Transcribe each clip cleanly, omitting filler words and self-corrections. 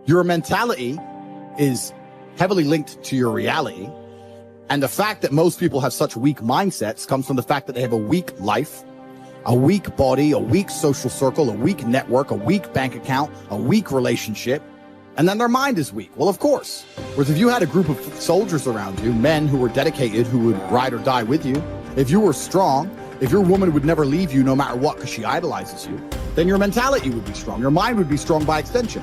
Your mentality is heavily linked to your reality. And the fact that most people have such weak mindsets comes from the fact that they have a weak life, a weak body, a weak social circle, a weak network, a weak bank account, a weak relationship, and then their mind is weak. Well, of course. Whereas if you had a group of soldiers around you, men who were dedicated, who would ride or die with you, if you were strong, if your woman would never leave you no matter what because she idolizes you, then your mentality would be strong. Your mind would be strong by extension.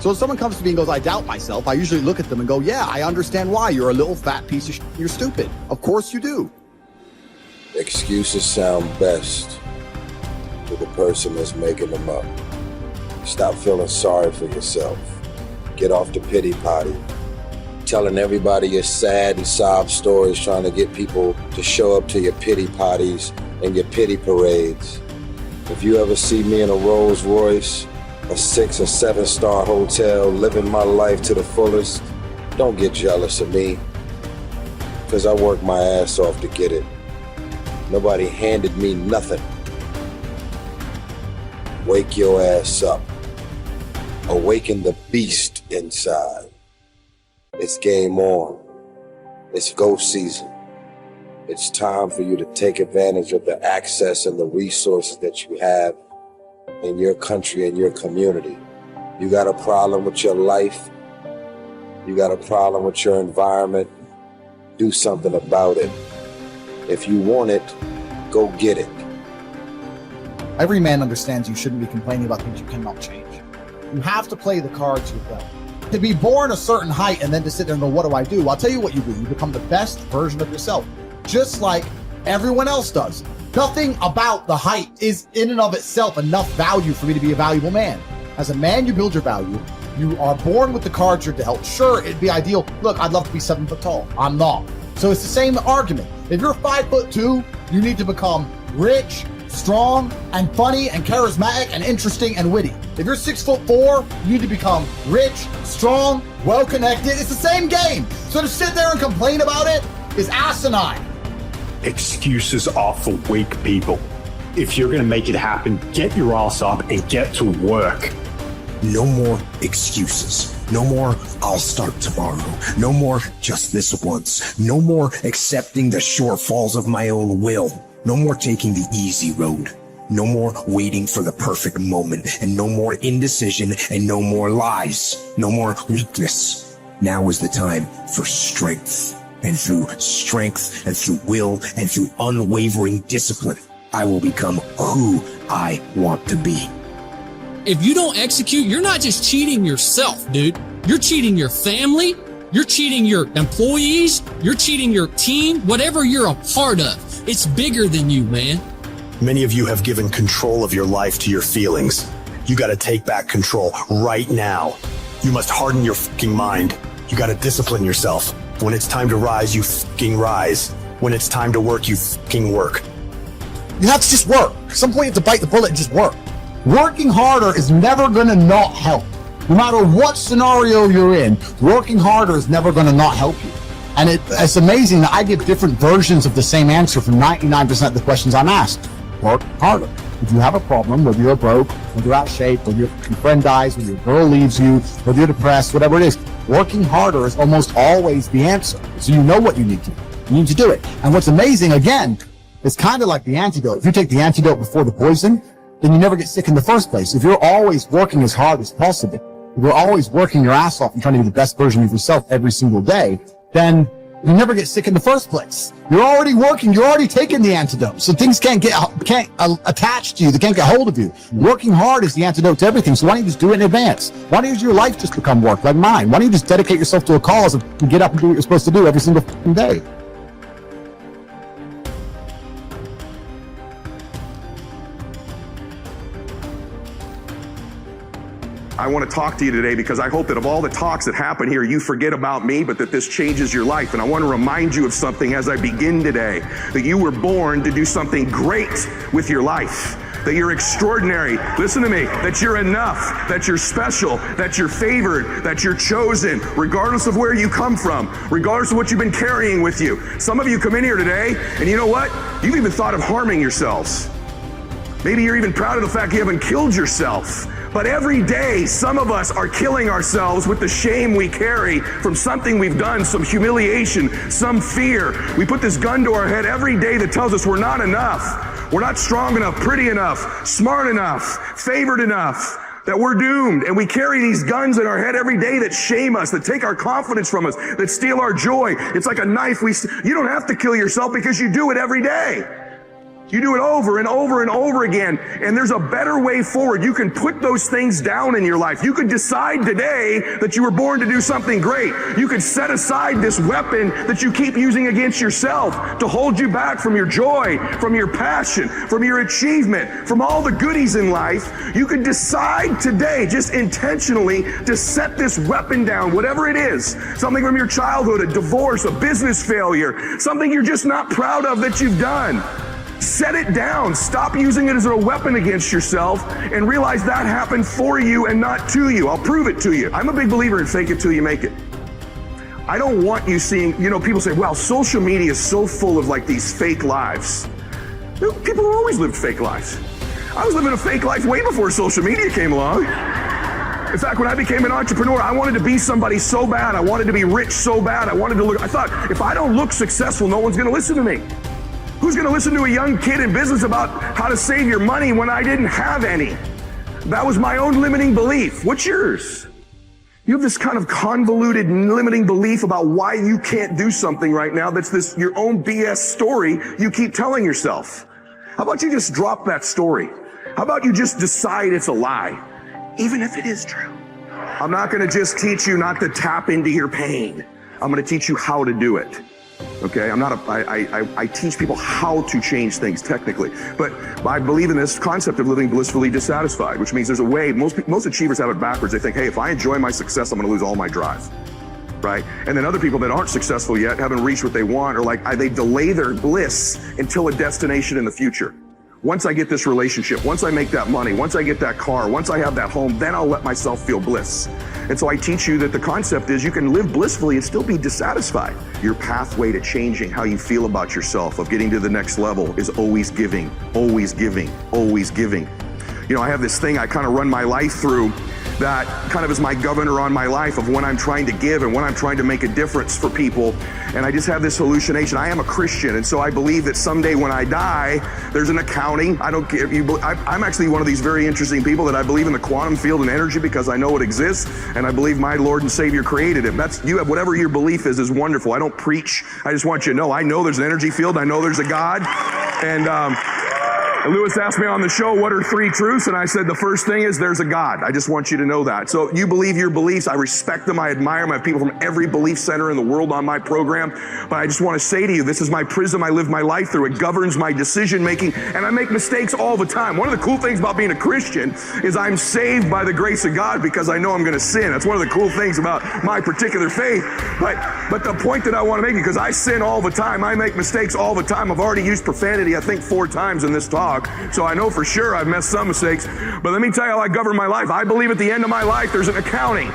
So if someone comes to me and goes, I doubt myself, I usually look at them and go, yeah, I understand why. You're a little fat piece of shit. You're stupid. Of course you do. Excuses sound best to the person that's making them up. Stop feeling sorry for yourself. Get off the pity potty. Telling everybody your sad and sob stories, trying to get people to show up to your pity potties and your pity parades. If you ever see me in a Rolls Royce, a 6 or 7 star hotel, living my life to the fullest, don't get jealous of me, because I worked my ass off to get it. Nobody handed me nothing. Wake your ass up. Awaken the beast inside. It's game on. It's go season. It's time for you to take advantage of the access and the resources that you have in your country and your community. You got a problem with your life. You got a problem with your environment. Do something about it. If you want it, go get it. Every man understands you shouldn't be complaining about things you cannot change. You have to play the cards you're dealt. To be born a certain height and then to sit there and go, what do I do? I'll tell you what you do. You become the best version of yourself, just like everyone else does. Nothing about the height is in and of itself enough value for me to be a valuable man. As a man, you build your value. You are born with the cards you're dealt. Sure, it'd be ideal. Look, I'd love to be 7 foot tall. I'm not. So it's the same argument. If you're 5'2", you need to become rich, strong, and funny, and charismatic, and interesting, and witty. If you're 6'4", you need to become rich, strong, well-connected. It's the same game. So to sit there and complain about it is asinine. Excuses are for weak people. If you're going to make it happen, get your ass up and get to work. No more excuses. No more, I'll start tomorrow. No more, just this once. No more accepting the shortfalls of my own will. No more taking the easy road. No more waiting for the perfect moment. And no more indecision and no more lies. No more weakness. Now is the time for strength. And through strength and through will and through unwavering discipline, I will become who I want to be. If you don't execute, you're not just cheating yourself, dude. You're cheating your family. You're cheating your employees. You're cheating your team. Whatever you're a part of, it's bigger than you, man. Many of you have given control of your life to your feelings. You got to take back control right now. You must harden your fucking mind. You got to discipline yourself. When it's time to rise, you fucking rise. When it's time to work, you fucking work. You have to just work. At some point you have to bite the bullet and just work. Working harder is never going to not help. No matter what scenario you're in, working harder is never going to not help you. And it's amazing that I give different versions of the same answer for 99% of the questions I'm asked. Work harder. If you have a problem, whether you're broke, whether you're out of shape, whether your friend dies, whether your girl leaves you, whether you're depressed, whatever it is, working harder is almost always the answer. So you know what you need to do. You need to do it. And what's amazing, again, it's kind of like the antidote. If you take the antidote before the poison, then you never get sick in the first place. If you're always working as hard as possible, if you're always working your ass off and trying to be the best version of yourself every single day, then you never get sick in the first place. You're already working. You're already taking the antidote. So things can't attach to you. They can't get hold of you. Working hard is the antidote to everything. So why don't you just do it in advance? Why don't your life just become work like mine? Why don't you just dedicate yourself to a cause and get up and do what you're supposed to do every single day? I want to talk to you today because I hope that of all the talks that happen here, you forget about me, but that this changes your life. And I want to remind you of something as I begin today, that you were born to do something great with your life, that you're extraordinary. Listen to me, that you're enough, that you're special, that you're favored, that you're chosen, regardless of where you come from, regardless of what you've been carrying with you. Some of you come in here today, and you know what? You've even thought of harming yourselves. Maybe you're even proud of the fact you haven't killed yourself. But every day, some of us are killing ourselves with the shame we carry from something we've done, some humiliation, some fear. We put this gun to our head every day that tells us we're not enough. We're not strong enough, pretty enough, smart enough, favored enough, that we're doomed. And we carry these guns in our head every day that shame us, that take our confidence from us, that steal our joy. It's like a knife. You don't have to kill yourself because you do it every day. You do it over and over and over again. And there's a better way forward. You can put those things down in your life. You could decide today that you were born to do something great. You could set aside this weapon that you keep using against yourself to hold you back from your joy, from your passion, from your achievement, from all the goodies in life. You could decide today, just intentionally, to set this weapon down, whatever it is. Something from your childhood, a divorce, a business failure, something you're just not proud of that you've done. Set it down. Stop using it as a weapon against yourself and realize that happened for you and not to you. I'll prove it to you. I'm a big believer in fake it till you make it. I don't want you seeing, people say, well, social media is so full of like these fake lives. People have always lived fake lives. I was living a fake life way before social media came along. In fact, when I became an entrepreneur, I wanted to be somebody so bad. I wanted to be rich so bad. I thought, if I don't look successful, no one's going to listen to me. Who's going to listen to a young kid in business about how to save your money when I didn't have any? That was my own limiting belief. What's yours? You have this kind of convoluted limiting belief about why you can't do something right now that's your own BS story you keep telling yourself. How about you just drop that story? How about you just decide it's a lie, even if it is true? I'm not going to just teach you not to tap into your pain. I'm going to teach you how to do it. Okay, I teach people how to change things technically, but I believe in this concept of living blissfully dissatisfied, which means there's a way. Most achievers have it backwards. They think, hey, if I enjoy my success, I'm going to lose all my drive, right? And then other people that aren't successful yet, haven't reached what they want, or they delay their bliss until a destination in the future. Once I get this relationship, once I make that money, once I get that car, once I have that home, then I'll let myself feel bliss. And so I teach you that the concept is you can live blissfully and still be dissatisfied. Your pathway to changing how you feel about yourself, of getting to the next level, is always giving, always giving, always giving. I have this thing I kind of run my life through that kind of is my governor on my life of when I'm trying to give and when I'm trying to make a difference for people. And I just have this hallucination. I am a Christian, and so I believe that someday when I die, there's an accounting. I don't care if you. I'm actually one of these very interesting people that I believe in the quantum field and energy because I know it exists, and I believe my Lord and Savior created it. You have whatever your belief is wonderful. I don't preach. I just want you to know. I know there's an energy field. I know there's a God, and Lewis asked me on the show, what are 3 truths? And I said, the first thing is there's a God. I just want you to know that. So you believe your beliefs. I respect them. I admire them. I have people from every belief center in the world on my program. But I just want to say to you, this is my prism I live my life through. It governs my decision making. And I make mistakes all the time. One of the cool things about being a Christian is I'm saved by the grace of God because I know I'm going to sin. That's one of the cool things about my particular faith. But the point that I want to make, because I sin all the time. I make mistakes all the time. I've already used profanity, I think, 4 times in this talk. So I know for sure I've messed some mistakes. But let me tell you how I govern my life. I believe at the end of my life there's an accounting.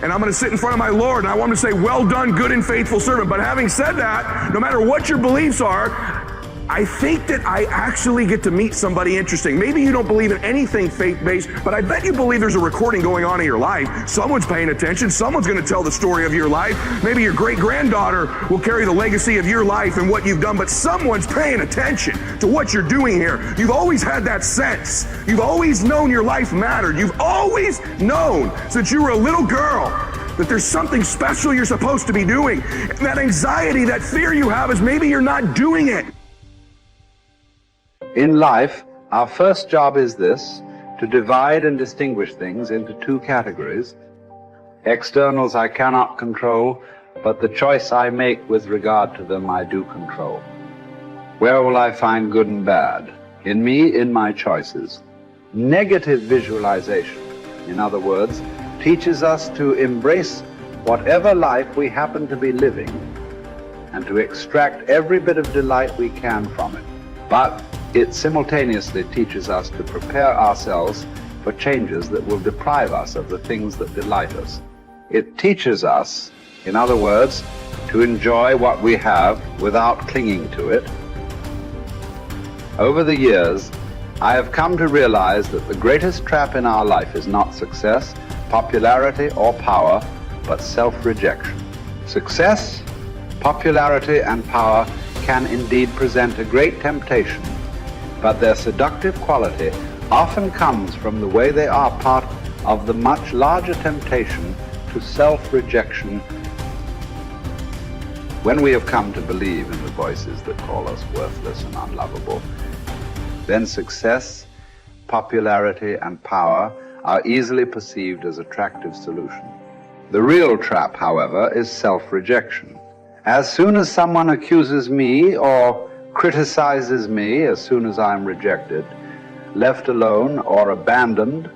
And I'm going to sit in front of my Lord and I want him to say, well done, good and faithful servant. But having said that, no matter what your beliefs are, I think that I actually get to meet somebody interesting. Maybe you don't believe in anything faith-based, but I bet you believe there's a recording going on in your life. Someone's paying attention. Someone's going to tell the story of your life. Maybe your great-granddaughter will carry the legacy of your life and what you've done, but someone's paying attention to what you're doing here. You've always had that sense. You've always known your life mattered. You've always known since you were a little girl that there's something special you're supposed to be doing. And that anxiety, that fear you have is maybe you're not doing it. In life, our first job is this: to divide and distinguish things into 2 categories. Externals I cannot control, but the choice I make with regard to them I do control. Where will I find good and bad? In me, in my choices. Negative visualization, in other words, teaches us to embrace whatever life we happen to be living and to extract every bit of delight we can from it. But it simultaneously teaches us to prepare ourselves for changes that will deprive us of the things that delight us. It teaches us, in other words, to enjoy what we have without clinging to it. Over the years, I have come to realize that the greatest trap in our life is not success, popularity, or power, but self-rejection. Success, popularity, and power can indeed present a great temptation, but their seductive quality often comes from the way they are part of the much larger temptation to self-rejection. When we have come to believe in the voices that call us worthless and unlovable, then success, popularity, and power are easily perceived as attractive solutions. The real trap, however, is self-rejection. As soon as someone accuses me or criticizes me, as soon as I'm rejected, left alone, or abandoned,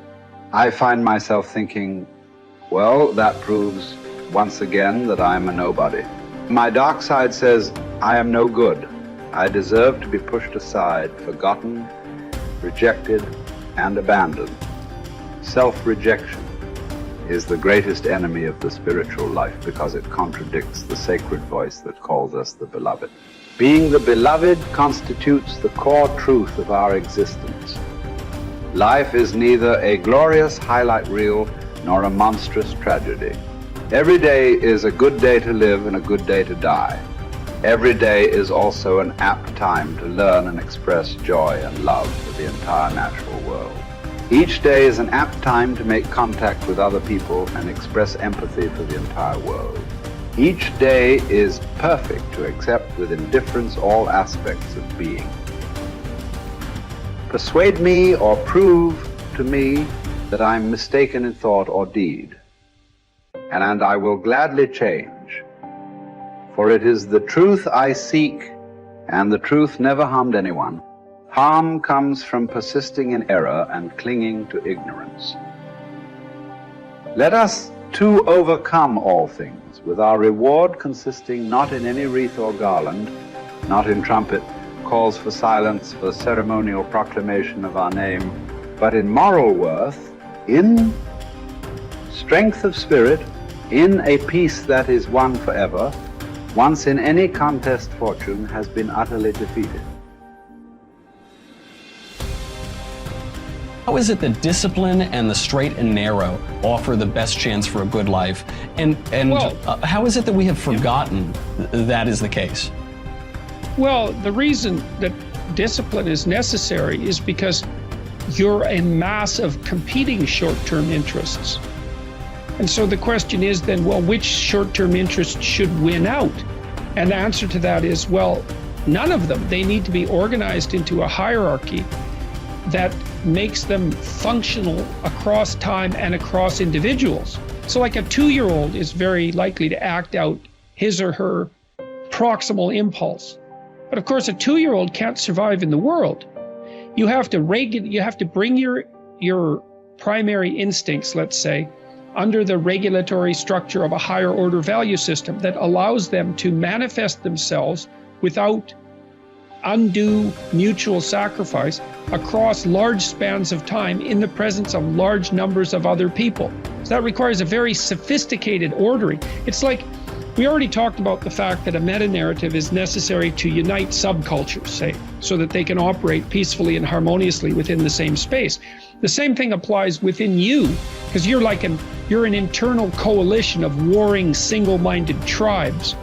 I find myself thinking, well, that proves once again that I'm a nobody. My dark side says, I am no good. I deserve to be pushed aside, forgotten, rejected, and abandoned. Self-rejection is the greatest enemy of the spiritual life because it contradicts the sacred voice that calls us the beloved. Being the beloved constitutes the core truth of our existence. Life is neither a glorious highlight reel nor a monstrous tragedy. Every day is a good day to live and a good day to die. Every day is also an apt time to learn and express joy and love for the entire natural world. Each day is an apt time to make contact with other people and express empathy for the entire world. Each day is perfect to accept with indifference all aspects of being. Persuade me or prove to me that I'm mistaken in thought or deed, and I will gladly change. For it is the truth I seek, and the truth never harmed anyone. Harm comes from persisting in error and clinging to ignorance. Let us too overcome all things, with our reward consisting not in any wreath or garland, not in trumpet, calls for silence, for ceremonial proclamation of our name, but in moral worth, in strength of spirit, in a peace that is won forever, once in any contest fortune has been utterly defeated. How is it that discipline and the straight and narrow offer the best chance for a good life? And how is it that we have forgotten that is the case? Well, the reason that discipline is necessary is because you're a mass of competing short-term interests. And so the question is then, well, which short-term interest should win out? And the answer to that is, well, none of them. They need to be organized into a hierarchy that makes them functional across time and across individuals. So like a 2-year-old is very likely to act out his or her proximal impulse. But of course, a 2-year-old can't survive in the world. You have to bring your primary instincts, let's say, under the regulatory structure of a higher order value system that allows them to manifest themselves without undue mutual sacrifice across large spans of time in the presence of large numbers of other people. So that requires a very sophisticated ordering. It's like, we already talked about the fact that a meta-narrative is necessary to unite subcultures, say, so that they can operate peacefully and harmoniously within the same space. The same thing applies within you, because you're an internal coalition of warring single-minded tribes,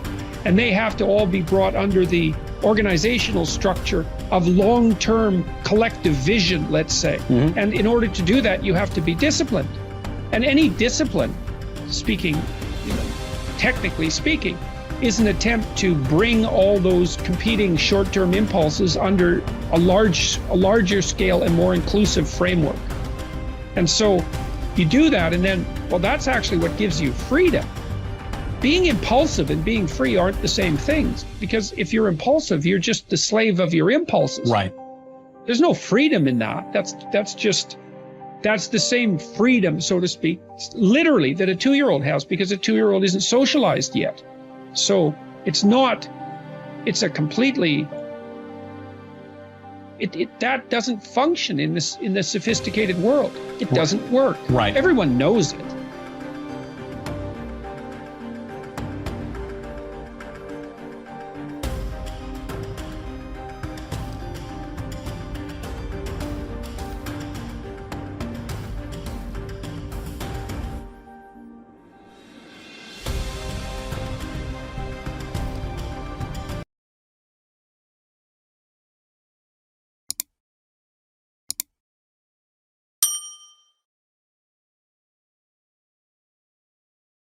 and they have to all be brought under the organizational structure of long-term collective vision, let's say. Mm-hmm. And in order to do that, you have to be disciplined. And any discipline, technically speaking, is an attempt to bring all those competing short-term impulses under a larger scale and more inclusive framework. And so you do that, and then, well, that's actually what gives you freedom. Being impulsive and being free aren't the same things, because if you're impulsive, you're just the slave of your impulses. Right. There's no freedom in that. That's the same freedom, so to speak, literally, that a 2-year-old has, because a 2-year-old isn't socialized yet. So it's a completely, that doesn't function in the sophisticated world. It doesn't work. Right. Everyone knows it.